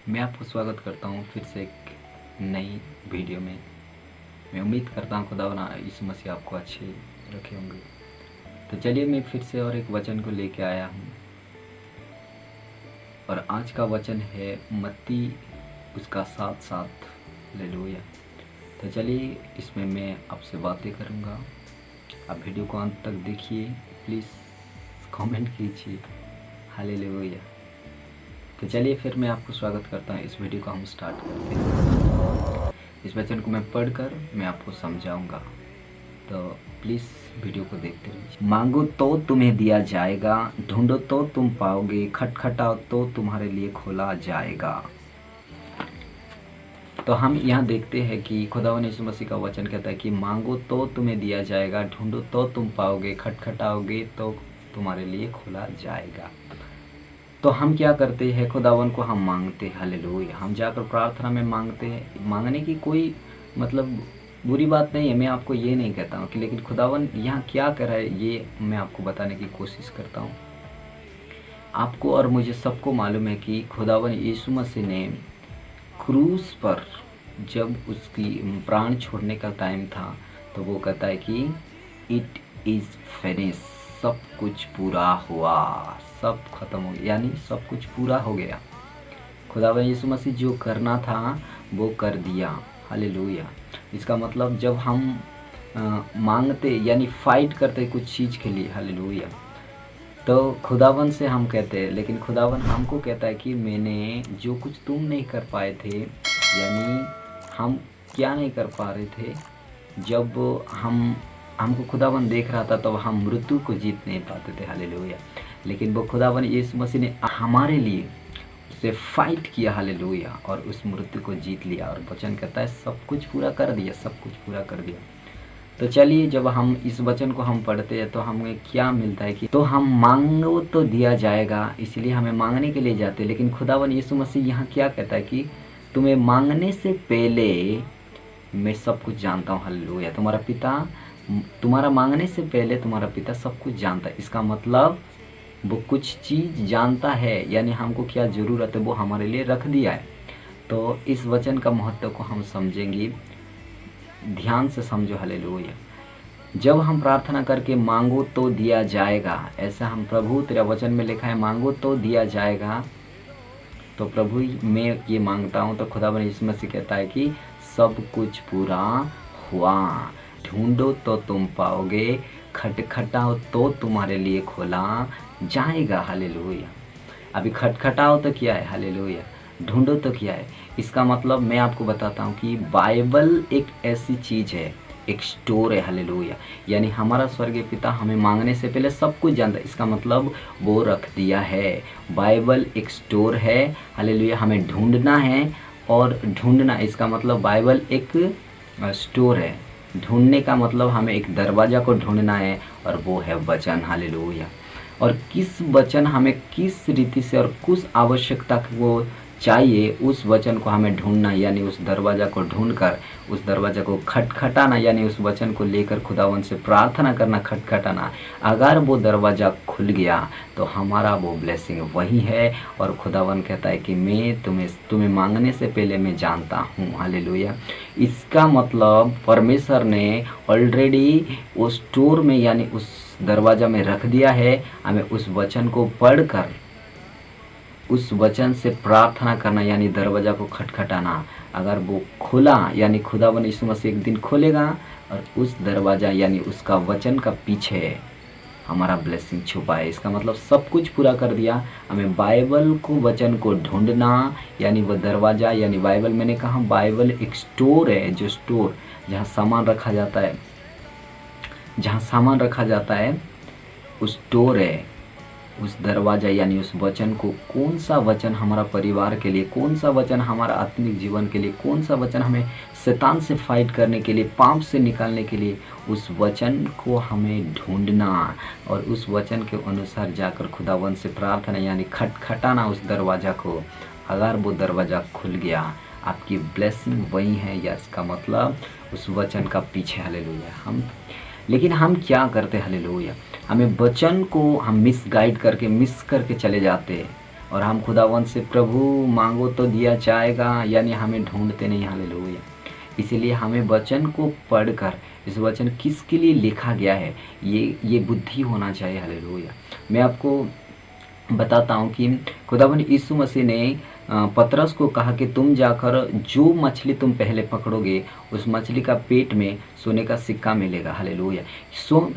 मैं आपको स्वागत करता हूँ फिर से एक नई वीडियो में। मैं उम्मीद करता हूँ खुदावंद यीशु मसीह आपको अच्छे रखे होंगे। तो चलिए मैं फिर से और एक वचन को लेके आया हूँ और आज का वचन है मत्ती उसका 7:7। हालेलुया। तो चलिए इसमें मैं आपसे बातें करूँगा। आप वीडियो को अंत तक देखिए, प्लीज़ कमेंट कीजिए। हालेलुया। तो चलिए फिर मैं आपको स्वागत करता हूँ। इस वीडियो को हम स्टार्ट करते हैं। इस वचन को मैं पढ़कर मैं आपको समझाऊंगा, तो प्लीज़ वीडियो को देखते रहिए। मांगो तो तुम्हें दिया जाएगा, ढूंढो तो तुम पाओगे, खटखटाओ तो तुम्हारे लिए खोला जाएगा। तो हम यहाँ देखते हैं कि खुदावंद यीशु मसीह का वचन कहता है कि मांगो तो तुम्हें दिया जाएगा, ढूंढो तो तुम पाओगे, खटखटाओगे तो तुम्हारे लिए खोला जाएगा। तो हम क्या करते हैं, खुदावन को हम मांगते हैं। हालेलुया। हम जाकर प्रार्थना में मांगते हैं। मांगने की कोई मतलब बुरी बात नहीं है, मैं आपको ये नहीं कहता हूँ कि, लेकिन खुदावन यहाँ क्या कर रहा है ये मैं आपको बताने की कोशिश करता हूँ। आपको और मुझे सबको मालूम है कि खुदावन यीशु मसीह ने क्रूस पर जब उसकी प्राण छोड़ने का टाइम था तो वो कहता है कि इट इज़ फिनिश, सब कुछ पूरा हुआ, सब खत्म हो गया, यानी सब कुछ पूरा हो गया। खुदावंद यीशु मसीह जो करना था वो कर दिया। हालेलुया। इसका मतलब जब हम मांगते यानी फाइट करते कुछ चीज़ के लिए, हालेलुया, तो खुदावन से हम कहते हैं, लेकिन खुदावन हमको कहता है कि मैंने जो कुछ तुम नहीं कर पाए थे, यानी हम क्या नहीं कर पा रहे थे, जब हमको खुदावन देख रहा था तो हम मृत्यु को जीत नहीं पाते थे। हालेलुया। लेकिन वो खुदावन यीशु मसीह ने हमारे लिए उससे फाइट किया। हालेलुया। और उस मृत्यु को जीत लिया और वचन कहता है सब कुछ पूरा कर दिया, सब कुछ पूरा कर दिया। तो चलिए जब हम इस वचन को हम पढ़ते हैं तो हमें क्या मिलता है कि तो हम मांगो तो दिया जाएगा, इसलिए हमें मांगने के लिए जाते हैं। लेकिन खुदावन यीशु मसीह यहाँ क्या कहता है कि तुम्हें मांगने से पहले मैं सब कुछ जानता हूँ। हालेलुया। तुम्हारा मांगने से पहले तुम्हारा पिता सब कुछ जानता है। इसका मतलब वो कुछ चीज़ जानता है, यानी हमको क्या ज़रूरत है वो हमारे लिए रख दिया है। तो इस वचन का महत्व को हम समझेंगे, ध्यान से समझो। हालेलुया। जब हम प्रार्थना करके मांगो तो दिया जाएगा, ऐसा हम प्रभु तेरा वचन में लिखा है, मांगो तो दिया जाएगा। तो प्रभु मैं ये मांगता हूँ, तो खुदावंद यीशु मसीह कहता है कि सब कुछ पूरा हुआ। ढूंढो तो तुम पाओगे, खटखटाओ तो तुम्हारे लिए खोला जाएगा। हालेलुया। अभी खटखटाओ तो क्या है, हालेलुया, ढूंढो तो क्या है। इसका मतलब मैं आपको बताता हूँ कि बाइबल एक ऐसी चीज़ है, एक स्टोर है। हालेलुया। यानी हमारा स्वर्गीय पिता हमें मांगने से पहले सब कुछ जानता है। इसका मतलब वो रख दिया है। बाइबल एक स्टोर है। हालेलुया। हमें ढूंढना है, और ढूंढना इसका मतलब बाइबल एक स्टोर है। ढूंढने का मतलब हमें एक दरवाज़ा को ढूंढना है, और वो है वचन। हालेलुया। और किस वचन हमें किस रीति से और किस आवश्यकता को चाहिए, उस वचन को हमें ढूंढना, यानी उस दरवाज़ा को ढूंढकर उस दरवाज़ा को खटखटाना, यानी उस वचन को लेकर खुदावन से प्रार्थना करना, खटखटाना। अगर वो दरवाज़ा खुल गया तो हमारा वो ब्लेसिंग वही है। और खुदावन कहता है कि मैं तुम्हें मांगने से पहले मैं जानता हूँ। हालेलुया। इसका मतलब परमेश्वर ने ऑलरेडी वो स्टोर में यानी उस दरवाज़ा में रख दिया है। हमें उस वचन को पढ़कर उस वचन से प्रार्थना करना, यानी दरवाज़ा को खटखटाना। अगर वो खुला, यानी खुदावन यीशु मसीह एक दिन खोलेगा, और उस दरवाज़ा यानी उसका वचन का पीछे हमारा ब्लेसिंग छुपा है। इसका मतलब सब कुछ पूरा कर दिया। हमें बाइबल को वचन को ढूंढना, यानी वो दरवाज़ा, यानी बाइबल, मैंने कहा बाइबल एक स्टोर है, जो स्टोर जहाँ सामान रखा जाता है, जहाँ सामान रखा जाता है उस स्टोर है। उस दरवाज़ा यानी उस वचन को, कौन सा वचन हमारा परिवार के लिए, कौन सा वचन हमारा आत्मिक जीवन के लिए, कौन सा वचन हमें शैतान से फाइट करने के लिए, पाप से निकालने के लिए, उस वचन को हमें ढूंढना और उस वचन के अनुसार जाकर खुदावन से प्रार्थना यानी खटखटाना उस दरवाज़ा को। अगर वो दरवाज़ा खुल गया, आपकी ब्लेसिंग वही है, या इसका मतलब उस वचन का पीछे। हालेलुया। लेकिन हम क्या करते हैं, हालेलुया, हमें वचन को हम मिस करके चले जाते हैं, और हम खुदावन से प्रभु मांगो तो दिया जाएगा, यानी हमें ढूंढते नहीं। हालेलुया। इसीलिए हमें वचन को पढ़कर इस वचन किसके लिए लिखा गया है ये बुद्धि होना चाहिए। हालेलुया। मैं आपको बताता हूँ कि खुदावन यीशु मसीह ने पतरस को कहा कि तुम जाकर जो मछली तुम पहले पकड़ोगे उस मछली का पेट में सोने का सिक्का मिलेगा। हालेलुया।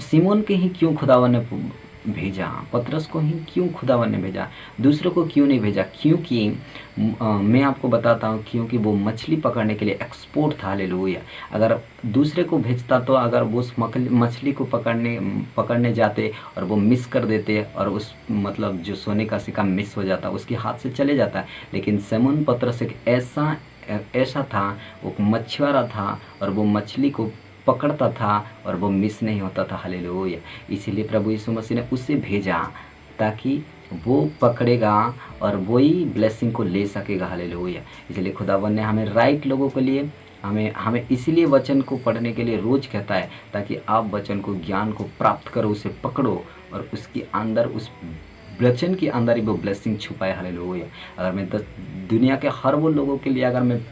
सिमोन के ही क्यों खुदावन ने भेजा, पतरस को ही क्यों खुदावन ने भेजा, दूसरों को क्यों नहीं भेजा? क्योंकि मैं आपको बताता हूँ, क्योंकि वो मछली पकड़ने के लिए एक्सपोर्ट था। हालेलुया। अगर दूसरे को भेजता तो अगर वो उस मछली को पकड़ने जाते और वो मिस कर देते और उस मतलब जो सोने का सिक्का मिस हो जाता, उसके हाथ से चले जाता। लेकिन सिमोन पतरस एक ऐसा था, वो मछुआरा था और वो मछली को पकड़ता था और वो मिस नहीं होता था। हालेलुया। इसीलिए प्रभु यीशु मसीह ने उसे भेजा ताकि वो पकड़ेगा और वही ब्लेसिंग को ले सकेगा। हालेलुया। इसलिए खुदावन ने हमें राइट लोगों के लिए हमें इसीलिए वचन को पढ़ने के लिए रोज़ कहता है, ताकि आप वचन को ज्ञान को प्राप्त करो, उसे पकड़ो और उसके अंदर उस वचन के अंदर ही वो ब्लेसिंग छुपाए। हालेलुया। अगर मैं दुनिया के हर वो लोगों के लिए अगर मैं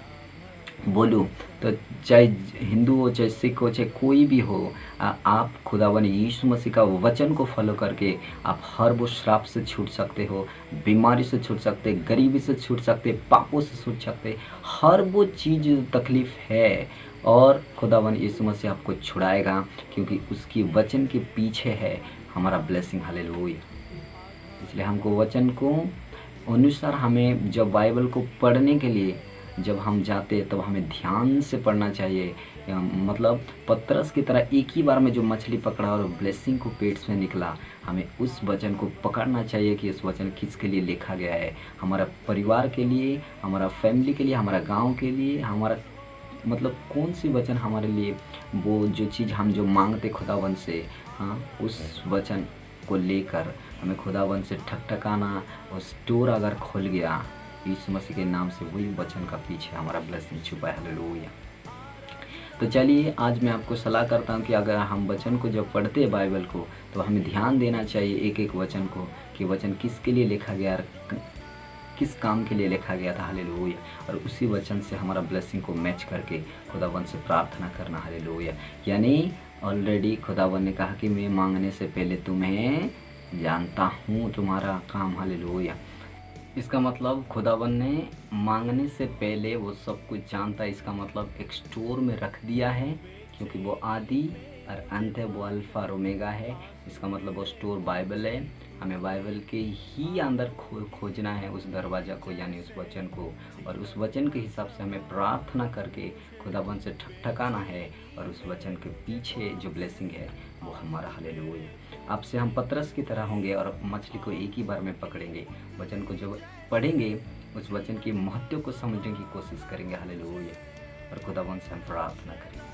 बोलूँ तो चाहे हिंदू हो, चाहे सिख हो, चाहे कोई भी हो, आप खुदावन यीशु मसीह का वचन को फॉलो करके आप हर वो श्राप से छूट सकते हो, बीमारी से छूट सकते, गरीबी से छूट सकते, पापों से छूट सकते, हर वो चीज़ तकलीफ़ है और खुदावन यीशु मसीह आपको छुड़ाएगा, क्योंकि उसकी वचन के पीछे है हमारा ब्लेसिंग। हालेलुया। इसलिए हमको वचन को अनुसार हमें जब बाइबल को पढ़ने के लिए जब हम जाते तब हमें ध्यान से पढ़ना चाहिए। मतलब पतरस की तरह एक ही बार में जो मछली पकड़ा और ब्लेसिंग को पेट से निकला, हमें उस वचन को पकड़ना चाहिए कि इस वचन किसके लिए लिखा गया है, हमारा परिवार के लिए, हमारा फैमिली के लिए, हमारा गांव के लिए, हमारा मतलब कौन सी वचन हमारे लिए, वो जो चीज़ हम जो मांगते खुदावन से, हाँ, उस वचन को लेकर हमें खुदावन से ठकठकाना और स्टोर अगर खुल गया यीशु मसीह के नाम से, वही वचन का पीछे हमारा ब्लेसिंग छुपा है। हालेलुया। तो चलिए आज मैं आपको सलाह करता हूँ कि अगर हम वचन को जब पढ़ते हैं बाइबल को, तो हमें ध्यान देना चाहिए एक एक वचन को कि वचन किसके लिए लिखा गया, किस काम के लिए लिखा गया था। हालेलुया। और उसी वचन से हमारा ब्लेसिंग को मैच करके खुदावन से प्रार्थना करना। हालेलुया। यानी ऑलरेडी खुदावन ने कहा कि मैं मांगने से पहले तुम्हें जानता हूँ, तुम्हारा काम। हालेलुया। इसका मतलब खुदावन ने मांगने से पहले वो सब कुछ जानता है। इसका मतलब एक स्टोर में रख दिया है, क्योंकि वो आदि और अंत है, वो अल्फा और ओमेगा है। इसका मतलब वो स्टोर बाइबल है। हमें बाइबल के ही अंदर खोजना है उस दरवाज़ा को, यानी उस वचन को, और उस वचन के हिसाब से हमें प्रार्थना करके खुदावन से ठकठकाना है और उस वचन के पीछे जो ब्लेसिंग है वो हमारा। हालेलुया। आपसे हम पतरस की तरह होंगे और मछली को एक ही बार में पकड़ेंगे। वचन को जब पढ़ेंगे उस वचन की महत्व को समझने की कोशिश करेंगे। हालेलुया। और खुदावन से हम प्रार्थना करेंगे।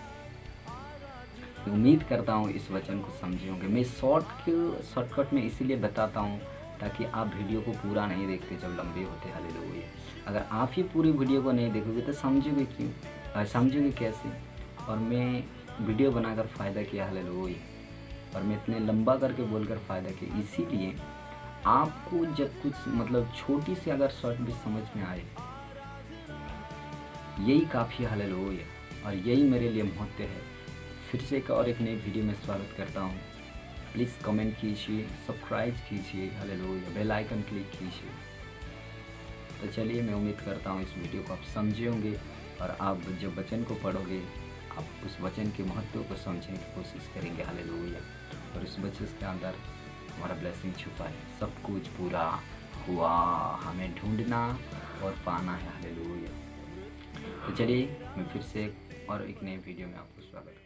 उम्मीद करता हूँ इस वचन को समझे होंगे। मैं शॉर्टकट में इसीलिए बताता हूँ ताकि आप वीडियो को पूरा नहीं देखते जब लंबे होते। हालेलुया। अगर आप ही पूरी वीडियो को नहीं देखोगे तो समझोगे क्यों, समझोगे कैसे? और मैं वीडियो बनाकर फ़ायदा किया। हालेलुया। और मैं इतने लंबा करके बोलकर फ़ायदा किया, इसीलिए आपको जब कुछ मतलब छोटी सी अगर शॉर्ट भी समझ में आए, यही काफ़ी। हालेलुया। और यही मेरे लिए महत्व है। फिर से एक नई वीडियो में स्वागत करता हूँ। प्लीज़ कमेंट कीजिए, सब्सक्राइब कीजिए। हालेलुया। बेल आइकन क्लिक कीजिए। तो चलिए, मैं उम्मीद करता हूँ इस वीडियो को आप समझे होंगे और आप जब वचन को पढ़ोगे आप उस वचन के महत्व को समझने की कोशिश करेंगे। हालेलुया। और उस वचन के अंदर हमारा ब्लेसिंग छुपा है। सब कुछ पूरा हुआ, हमें ढूंढना और पाना है। हालेलुया। तो चलिए, मैं फिर से और एक नए वीडियो में आपको स्वागत